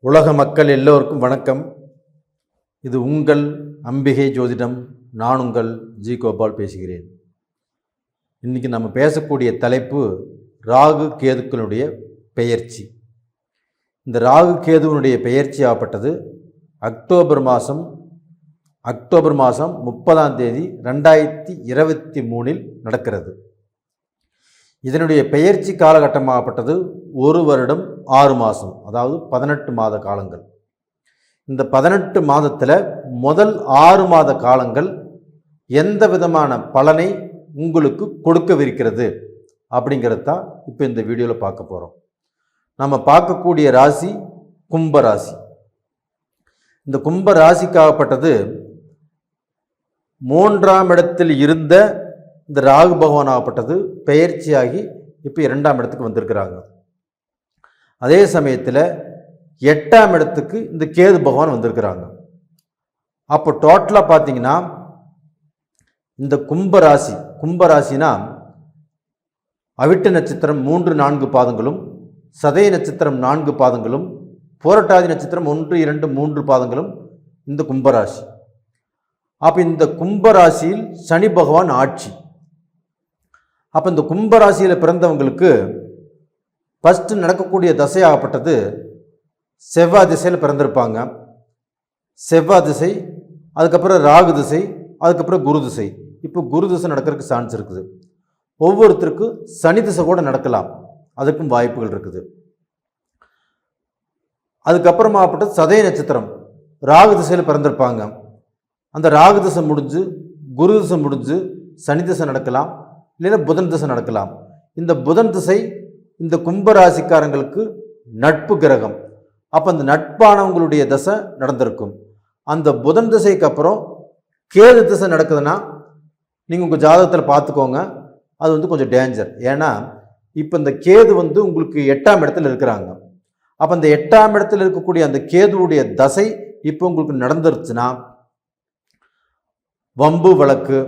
உலக மக்கள் எல்லோருக்கும் வணக்கம். இது உங்கள் அம்பிகை ஜோதிடம். நான் உங்கள் ஜி கோபால் பேசுகிறேன். இன்றைக்கி நம்ம பேசக்கூடிய தலைப்பு ராகு கேதுக்களுடைய பெயர்ச்சி. இந்த ராகு கேதுவனுடைய பெயர்ச்சி ஆகப்பட்டது அக்டோபர் மாதம் 30 2023 நடக்கிறது. இதனுடைய பெயர்ச்சி காலகட்டமாகப்பட்டது 1 வருடம் 6 மாதம், அதாவது 18 மாத காலங்கள். இந்த 18 மாதத்தில் முதல் 6 மாத காலங்கள் எந்த விதமான பலனை உங்களுக்கு கொடுக்கவிருக்கிறது அப்படிங்கிறது தான் இப்போ இந்த வீடியோவில் பார்க்க போகிறோம். நம்ம பார்க்கக்கூடிய ராசி கும்ப ராசி. இந்த கும்ப ராசிக்காகப்பட்டது 3ஆம் இடத்தில் இருந்த இந்த ராகு பகவான் ஆகப்பட்டது பெயர்ச்சியாகி இப்போ 2ஆம் இடத்துக்கு வந்திருக்கிறாங்க. அதே சமயத்தில் 8ஆம் இடத்துக்கு இந்த கேது பகவான் வந்திருக்கிறாங்க. அப்போ டோட்டலாக பார்த்தீங்கன்னா இந்த கும்பராசினா அவிட்ட நட்சத்திரம் 3-4 பாதங்களும், சதய நட்சத்திரம் 4 பாதங்களும், புரட்டாதி நட்சத்திரம் 1, 2, 3 பாதங்களும் இந்த கும்பராசி. அப்போ இந்த கும்பராசியில் சனி பகவான் ஆட்சி. அப்போ இந்த கும்பராசியில் பிறந்தவங்களுக்கு ஃபஸ்ட்டு நடக்கக்கூடிய தசையாகப்பட்டது செவ்வாய் திசையில் பிறந்திருப்பாங்க. செவ்வாய் திசை, அதுக்கப்புறம் ராகு திசை, அதுக்கப்புறம் குரு திசை. இப்போ குரு திசை நடக்கிறதுக்கு சான்ஸ் இருக்குது. ஒவ்வொருத்தருக்கும் சனி திசை கூட நடக்கலாம், அதுக்கும் வாய்ப்புகள் இருக்குது. அதுக்கப்புறமாகப்பட்டது சதய நட்சத்திரம் ராகு திசையில் பிறந்திருப்பாங்க. அந்த ராகு திசை முடிஞ்சு குரு திசை முடிஞ்சு சனி திசை நடக்கலாம், இல்லைன்னா புதன் திசை நடக்கலாம். இந்த புதன் திசை இந்த கும்பராசிக்காரங்களுக்கு நட்பு கிரகம். அப்போ அந்த நட்பானவங்களுடைய திசை நடந்திருக்கும். அந்த புதன் திசைக்கு அப்புறம் கேது திசை நடக்குதுன்னா நீங்கள் உங்கள் ஜாதகத்தில் பார்த்துக்கோங்க, அது கொஞ்சம் டேஞ்சர். ஏன்னா இப்போ இந்த கேது உங்களுக்கு 8ஆம் இடத்துல இருக்கிறாங்க. அப்போ அந்த 8ஆம் இடத்துல இருக்கக்கூடிய அந்த கேதுவுடைய தசை இப்போ உங்களுக்கு நடந்துருச்சுன்னா வம்பு வழக்கு,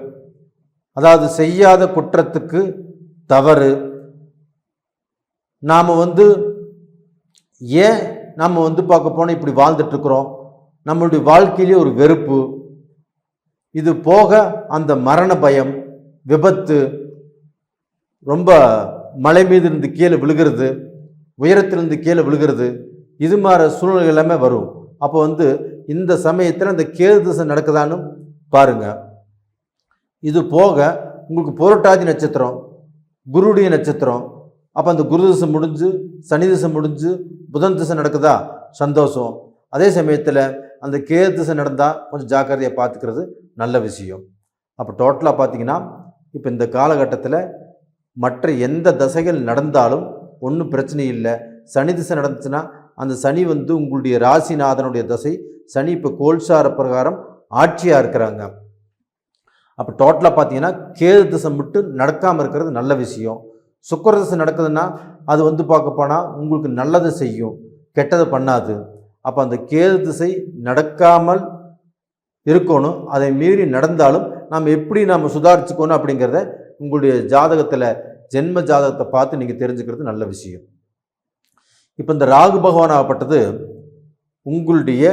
அதாவது செய்யாத குற்றத்துக்கு தவறு, நாம் ஏன் நம்ம பார்க்க போனால் இப்படி வாழ்ந்துட்டுருக்குறோம், நம்மளுடைய வாழ்க்கையிலே ஒரு வெறுப்பு, இது போக அந்த மரண பயம், விபத்து, ரொம்ப மலை மீது இருந்து கீழே விழுகிறது, உயரத்திலிருந்து கீழே விழுகிறது, இது மாதிரி சூழ்நிலை எல்லாமே வரும். அப்போ இந்த சமயத்தில் அந்த கேது திசை நடக்குதான்னு பாருங்க. இது போக உங்களுக்கு புரட்டாதி நட்சத்திரம், குருடைய நட்சத்திரம். அப்போ அந்த குரு திசை முடிஞ்சு சனி திசை முடிஞ்சு புதன் திசை நடக்குதா, சந்தோஷம். அதே சமயத்தில் அந்த கேது திசை நடந்தால் கொஞ்சம் ஜாக்கிரதையாக பார்த்துக்கிறது நல்ல விஷயம். அப்போ டோட்டலாக பார்த்தீங்கன்னா இப்போ இந்த காலகட்டத்தில் மற்ற எந்த தசைகள் நடந்தாலும் ஒன்றும் பிரச்சனை இல்லை. சனி திசை நடந்துச்சுன்னா அந்த சனி உங்களுடைய ராசிநாதனுடைய தசை. சனி இப்போ கோல்சார பிரகாரம் ஆட்சியாக இருக்கிறாங்க. அப்போ டோட்டலாக பார்த்தீங்கன்னா கேது திசை மட்டும் நடக்காமல் இருக்கிறது நல்ல விஷயம். சுக்கிர திசை நடக்குதுன்னா அது பார்க்க போனால் உங்களுக்கு நல்லதை செய்யும், கெட்டதை பண்ணாது. அப்போ அந்த கேது திசை நடக்காமல் இருக்கணும். அதை மீறி நடந்தாலும் நாம் எப்படி நாம் சுதாரிச்சுக்கணும் அப்படிங்கிறத உங்களுடைய ஜாதகத்தில் ஜென்ம ஜாதகத்தை பார்த்து நீங்கள் தெரிஞ்சுக்கிறது நல்ல விஷயம். இப்போ இந்த ராகு பகவான் ஆகப்பட்டது உங்களுடைய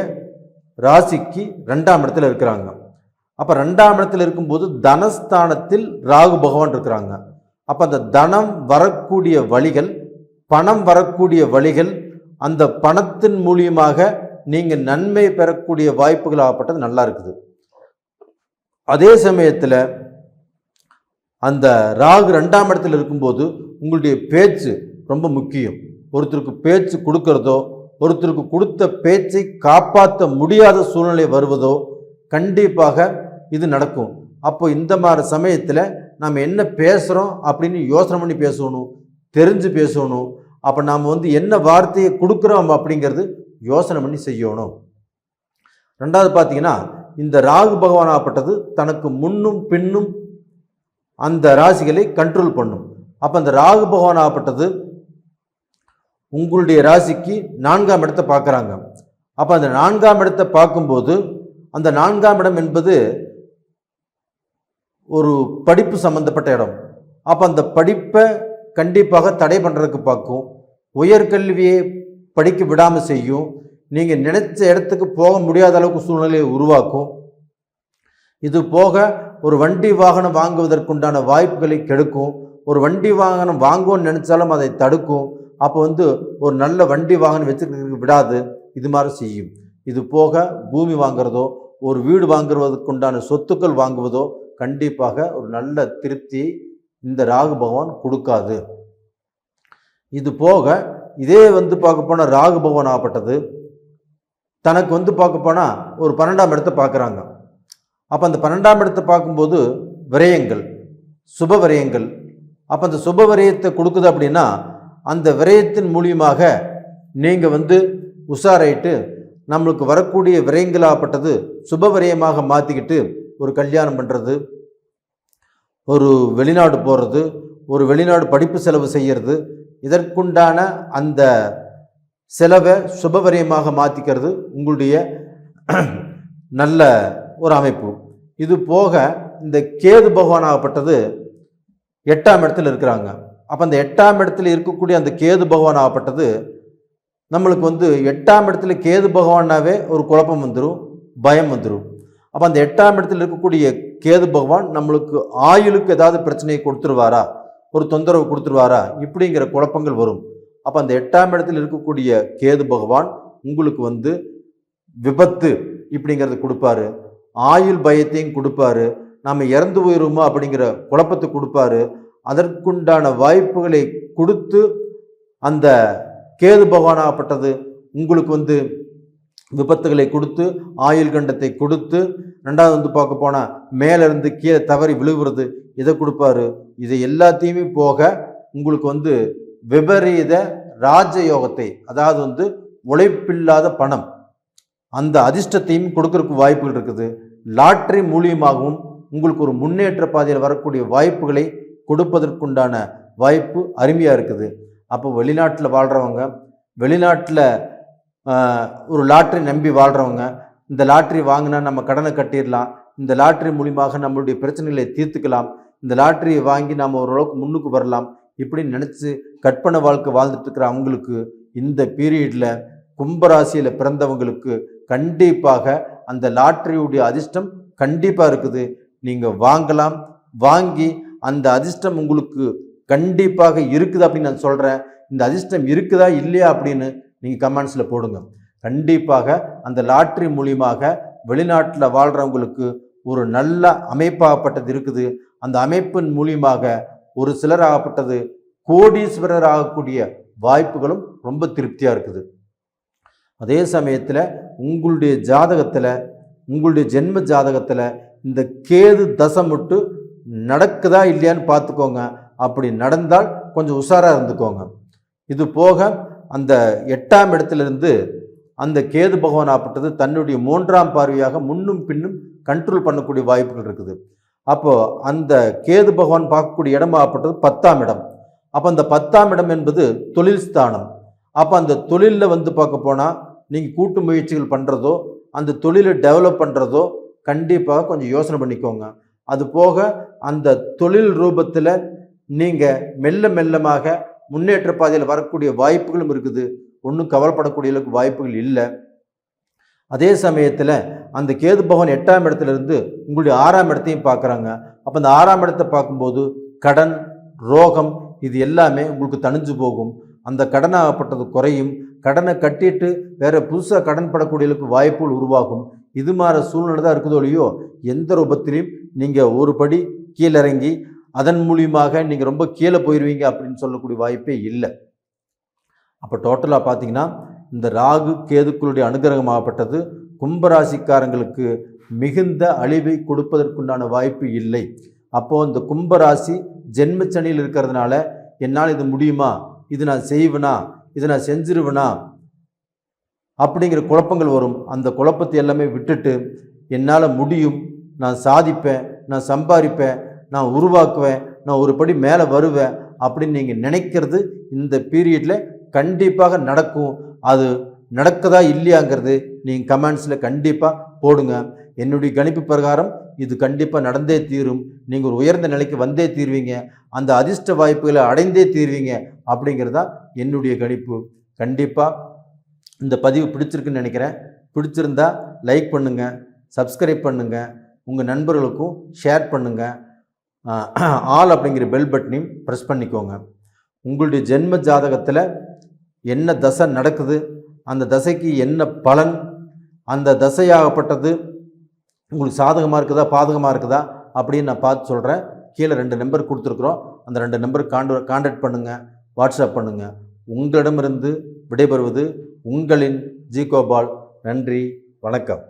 ராசிக்கு 2ஆம் இடத்துல இருக்கிறாங்க. அப்போ 2ஆம் இடத்துல இருக்கும்போது தனஸ்தானத்தில் ராகு பகவான் இருக்கிறாங்க. அப்போ அந்த தனம் வரக்கூடிய வழிகள், பணம் வரக்கூடிய வழிகள், அந்த பணத்தின் மூலியமாக நீங்கள் நன்மை பெறக்கூடிய வாய்ப்புகள் ஆகப்பட்டது நல்லா இருக்குது. அதே சமயத்தில் அந்த ராகு 2ஆம் இடத்துல இருக்கும்போது உங்களுடைய பேச்சு ரொம்ப முக்கியம். ஒருத்தருக்கு பேச்சு கொடுக்கறதோ, ஒருத்தருக்கு கொடுத்த பேச்சை காப்பாற்ற முடியாத சூழ்நிலை வருவதோ கண்டிப்பாக இது நடக்கும். அப்போ இந்த மாதிரி சமயத்தில் நாம் என்ன பேசுகிறோம் அப்படின்னு யோசனை பண்ணி பேசணும், தெரிஞ்சு பேசணும். அப்போ நாம் என்ன வார்த்தையை கொடுக்குறோம் அப்படிங்கிறது யோசனை பண்ணி செய்யணும். 2வது பார்த்தீங்கன்னா இந்த ராகு பகவான் ஆகப்பட்டது தனக்கு முன்னும் பின்னும் அந்த ராசிகளை கண்ட்ரோல் பண்ணும். அப்போ அந்த ராகு பகவான் ஆகப்பட்டது உங்களுடைய ராசிக்கு 4ஆம் இடத்தை பார்க்குறாங்க. அப்போ அந்த 4ஆம் இடத்தை பார்க்கும்போது அந்த 4ஆம் இடம் என்பது ஒரு படிப்பு சம்பந்தப்பட்ட இடம். அப்போ அந்த படிப்பை கண்டிப்பாக தடை பண்ணுறதுக்கு பார்க்கும், உயர்கல்வியை படிக்க விடாமல் செய்யும். நீங்கள் நினைச்ச இடத்துக்கு போக முடியாத அளவுக்கு சூழ்நிலையை உருவாக்கும். இது போக ஒரு வண்டி வாகனம் வாங்குவதற்குண்டான வாய்ப்புகளை கெடுக்கும். ஒரு வண்டி வாகனம் வாங்குவோன்னு நினைச்சாலும் அதை தடுக்கும். அப்போ ஒரு நல்ல வண்டி வாகனம் வச்சுக்கிறதுக்கு விடாது. இது மாதிரி செய்யும். இது போக பூமி வாங்குறதோ ஒரு வீடு வாங்குவதற்குண்டான சொத்துக்கள் வாங்குவதோ கண்டிப்பாக ஒரு நல்ல திருப்தி இந்த ராகு பகவான் கொடுக்காது. இது போக இதே பார்க்க போனால் ராகு பகவான் ஆகப்பட்டது தனக்கு பார்க்க போனால் ஒரு 12ஆம் இடத்தை பார்க்குறாங்க. அப்போ அந்த 12ஆம் இடத்தை பார்க்கும்போது விரயங்கள், சுப விரயங்கள். அப்போ அந்த சுப விரயத்தை கொடுக்குது அப்படின்னா அந்த விரயத்தின் மூலியமாக நீங்கள் உஷாராயிட்டு நம்மளுக்கு வரக்கூடிய விரயங்களாகப்பட்டது சுப விரயமாக மாற்றிக்கிட்டு ஒரு கல்யாணம் பண்ணுறது, ஒரு வெளிநாடு போகிறது, ஒரு வெளிநாடு படிப்பு செலவு செய்கிறது, இதற்குண்டான அந்த செலவை சுபவிரயமாக மாற்றிக்கிறது உங்களுடைய நல்ல ஒரு அமைப்பு. இது போக இந்த கேது பகவான் ஆகப்பட்டது 8ஆம் இடத்துல இருக்கிறாங்க. அப்போ அந்த 8ஆம் இடத்துல இருக்கக்கூடிய அந்த கேது பகவான் ஆகப்பட்டது நம்மளுக்கு 8ஆம் இடத்துல கேது பகவானாவே ஒரு குழப்பம் வந்துடும், பயம் வந்துடும். அப்போ அந்த 8ஆம் இடத்துல இருக்கக்கூடிய கேது பகவான் நம்மளுக்கு ஆயுளுக்கு ஏதாவது பிரச்சனையை கொடுத்துருவாரா, ஒரு தொந்தரவு கொடுத்துருவாரா, இப்படிங்கிற குழப்பங்கள் வரும். அப்போ அந்த 8ஆம் இடத்தில் இருக்கக்கூடிய கேது பகவான் உங்களுக்கு விபத்து இப்படிங்கிறது கொடுப்பாரு, ஆயுள் பயத்தையும் கொடுப்பாரு, நாம் இறந்து போயிடுவோமா அப்படிங்கிற குழப்பத்தை கொடுப்பாரு. அதற்குண்டான வாய்ப்புகளை கொடுத்து அந்த கேது பகவானாகப்பட்டது உங்களுக்கு விபத்துகளை கொடுத்து ஆயுள் கண்டத்தை கொடுத்து, ரெண்டாவது பார்க்க போனால் மேலிருந்து கீழே தவறி விழுவுறது இதை கொடுப்பாரு. இது எல்லாத்தையுமே போக உங்களுக்கு விபரீத ராஜயோகத்தை, அதாவது உழைப்பில்லாத பணம், அந்த அதிர்ஷ்டத்தையும் கொடுக்கறதுக்கு வாய்ப்புகள் இருக்குது. லாட்ரி மூலியமாகவும் உங்களுக்கு ஒரு முன்னேற்ற பாதையில் வரக்கூடிய வாய்ப்புகளை கொடுப்பதற்குண்டான வாய்ப்பு அருமையாக இருக்குது. அப்போ வெளிநாட்டில் வாழ்கிறவங்க, வெளிநாட்டில் ஒரு லாட்ரி நம்பி வாழ்கிறவங்க, இந்த லாட்ரி வாங்கினா நம்ம கடனை கட்டிடலாம், இந்த லாட்ரி மூலியமாக நம்மளுடைய பிரச்சனைகளை தீர்த்துக்கலாம், இந்த லாட்ரியை வாங்கி நாம் ஓரளவுக்கு முன்னுக்கு வரலாம், இப்படின்னு நினச்சி கற்பனை வாழ்க்கை வாழ்ந்துட்டு இருக்கிற அவங்களுக்கு இந்த பீரியடில் கும்பராசியில் பிறந்தவங்களுக்கு கண்டிப்பாக அந்த லாட்ரியுடைய அதிர்ஷ்டம் கண்டிப்பாக இருக்குது. நீங்கள் வாங்கலாம், வாங்கி அந்த அதிர்ஷ்டம் உங்களுக்கு கண்டிப்பாக இருக்குது அப்படின்னு நான் சொல்கிறேன். இந்த அதிர்ஷ்டம் இருக்குதா இல்லையா அப்படின்னு நீங்கள் கமெண்ட்ஸில் போடுங்க. கண்டிப்பாக அந்த லாட்ரி மூலியமாக வெளிநாட்டில் வாழ்கிறவங்களுக்கு ஒரு நல்ல அமைப்பாகப்பட்டது இருக்குது. அந்த அமைப்பின் மூலியமாக ஒரு சிலராகப்பட்டது கோடீஸ்வரர் ஆகக்கூடிய வாய்ப்புகளும் ரொம்ப திருப்தியாக இருக்குது. அதே சமயத்தில் உங்களுடைய ஜாதகத்தில், உங்களுடைய ஜென்ம ஜாதகத்தில் இந்த கேது தசை மட்டும் நடக்குதா இல்லையான்னு பார்த்துக்கோங்க. அப்படி நடந்தால் கொஞ்சம் உஷாராக இருந்துக்கோங்க. இது போக அந்த 8ஆம் இடத்திலிருந்து அந்த கேது பகவான் ஆகப்பட்டது தன்னுடைய 3ஆம் பார்வையாக முன்னும் பின்னும் கண்ட்ரோல் பண்ணக்கூடிய வாய்ப்புகள் இருக்குது. அப்போது அந்த கேது பகவான் பார்க்கக்கூடிய இடமாகப்பட்டது 10ஆம் இடம். அப்போ அந்த 10ஆம் இடம் என்பது தொழில் ஸ்தானம். அப்போ அந்த தொழிலில் பார்க்க போனால் நீங்கள் கூட்டு முயற்சிகள் பண்ணுறதோ அந்த தொழிலை டெவலப் பண்ணுறதோ கண்டிப்பாக கொஞ்சம் யோசனை பண்ணிக்கோங்க. அது போக அந்த தொழில் ரூபத்தில் நீங்கள் மெல்ல மெல்லமாக முன்னேற்ற பாதையில் வரக்கூடிய வாய்ப்புகளும் இருக்குது. ஒன்றும் கவலைப்படக்கூடிய அளவுக்கு வாய்ப்புகள் இல்லை. அதே சமயத்தில் அந்த கேது பகவான் 8ஆம் இடத்துலேருந்து உங்களுடைய 6ஆம் இடத்தையும் பார்க்குறாங்க. அப்போ அந்த 6ஆம் இடத்தை பார்க்கும்போது கடன், ரோகம் இது எல்லாமே உங்களுக்கு தணிஞ்சு போகும். அந்த கடனாகப்பட்டது குறையும். கடனை கட்டிட்டு வேற புதுசாக கடன் படக்கூடியவர்களுக்கு வாய்ப்புகள் உருவாகும். இது மாதிரி சூழ்நிலை தான் இருக்குதோ இல்லையோ, எந்த ரூபத்திலையும் நீங்கள் ஒரு படி கீழிறங்கி அதன் மூலியமாக நீங்கள் ரொம்ப கீழே போயிடுவீங்க அப்படின்னு சொல்லக்கூடிய வாய்ப்பே இல்லை. அப்போ டோட்டலாக பார்த்தீங்கன்னா இந்த ராகு கேதுக்களுடைய அனுகிரகமாகப்பட்டது கும்பராசிக்காரங்களுக்கு மிகுந்த அழிவை கொடுப்பதற்குண்டான வாய்ப்பு இல்லை. அப்போது இந்த கும்பராசி ஜென்மச்சனியில் இருக்கிறதுனால என்னால் இது முடியுமா, இது நான் செய்வேனா, இதை நான் செஞ்சிருவேனா அப்படிங்கிற குழப்பங்கள் வரும். அந்த குழப்பத்தை எல்லாமே விட்டுட்டு என்னால் முடியும், நான் சாதிப்பேன், நான் சம்பாதிப்பேன், நான் உருவாக்குவேன், நான் ஒரு படி மேலே வருவேன் அப்படின்னு நீங்கள் நினைக்கிறது இந்த பீரியடில் கண்டிப்பாக நடக்கும். அது நடக்குதா இல்லையாங்கிறது நீங்கள் கமெண்ட்ஸில் கண்டிப்பாக போடுங்க. என்னுடைய கணிப்பு பிரகாரம் இது கண்டிப்பாக நடந்தே தீரும். நீங்கள் ஒரு உயர்ந்த நிலைக்கு வந்தே தீர்வீங்க, அந்த அதிர்ஷ்ட வாய்ப்புகளை அடைந்தே தீர்வீங்க அப்படிங்கிறதா என்னுடைய கணிப்பு. கண்டிப்பாக இந்த பதிவு பிடிச்சிருக்குன்னு நினைக்கிறேன். பிடிச்சிருந்தா லைக் பண்ணுங்கள், சப்ஸ்கிரைப் பண்ணுங்கள், உங்கள் நண்பர்களுக்கும் ஷேர் பண்ணுங்கள். ஆல் அப்படிங்கிற பெல் பட்டனையும் ப்ரெஸ் பண்ணிக்கோங்க. உங்களுடைய ஜென்ம ஜாதகத்தில் என்ன தசை நடக்குது, அந்த தசைக்கு என்ன பலன், அந்த தசையாகப்பட்டது உங்களுக்கு சாதகமாக இருக்குதா பாதகமாக இருக்குதா அப்படின்னு நான் பார்த்து சொல்கிறேன். கீழே 2 நம்பர் கொடுத்துருக்குறோம். அந்த 2 நம்பருக்கு கான்டாக்ட் பண்ணுங்கள், வாட்ஸ்அப் பண்ணுங்கள். உங்களிடமிருந்து விடைபெறுவது உங்களின் ஜி கோபால். நன்றி, வணக்கம்.